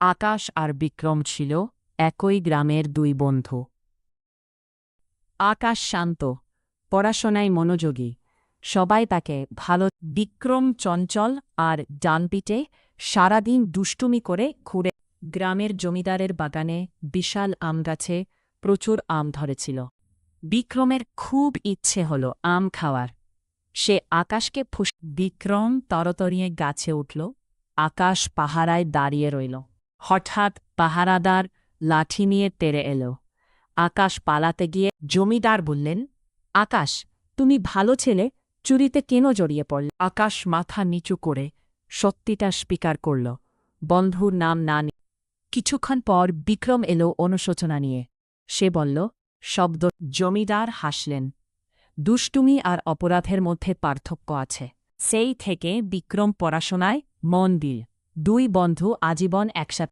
আকাশ আর বিক্রম ছিল একই গ্রামের দুই বন্ধু। আকাশ শান্ত, পড়াশোনায় মনোযোগী, সবাই তাকে ভালো। বিক্রম চঞ্চল আর ডানপিটে সারাদিন দুষ্টুমি করে ঘুরে। গ্রামের জমিদারের বাগানে বিশাল আম গাছে প্রচুর আম ধরেছিল। বিক্রমের খুব ইচ্ছে হল আম খাওয়ার। সে আকাশকে বিক্রম তরতরিয়ে গাছে উঠল। আকাশ পাহারায় দাঁড়িয়ে রইল। হঠাৎ পাহারাদার লাঠি নিয়ে তেড়ে এল। আকাশ পালাতে গিয়ে জমিদার বললেন, আকাশ, তুমি ভালো ছেলে, চুরিতে কেন জড়িয়ে পড়ল? আকাশ মাথা নিচু করে সত্যিটা স্বীকার করল, বন্ধুর নাম না নিয়ে। কিছুক্ষণ পর বিক্রম এলো অনুশোচনা নিয়ে। সে বলল, শব্দ। জমিদার হাসলেন। দুষ্টুমি আর অপরাধের মধ্যে পার্থক্য আছে। সেই থেকে বিক্রম পড়াশোনায় মন দিল। দুই বন্ধু আজীবন একসাথে।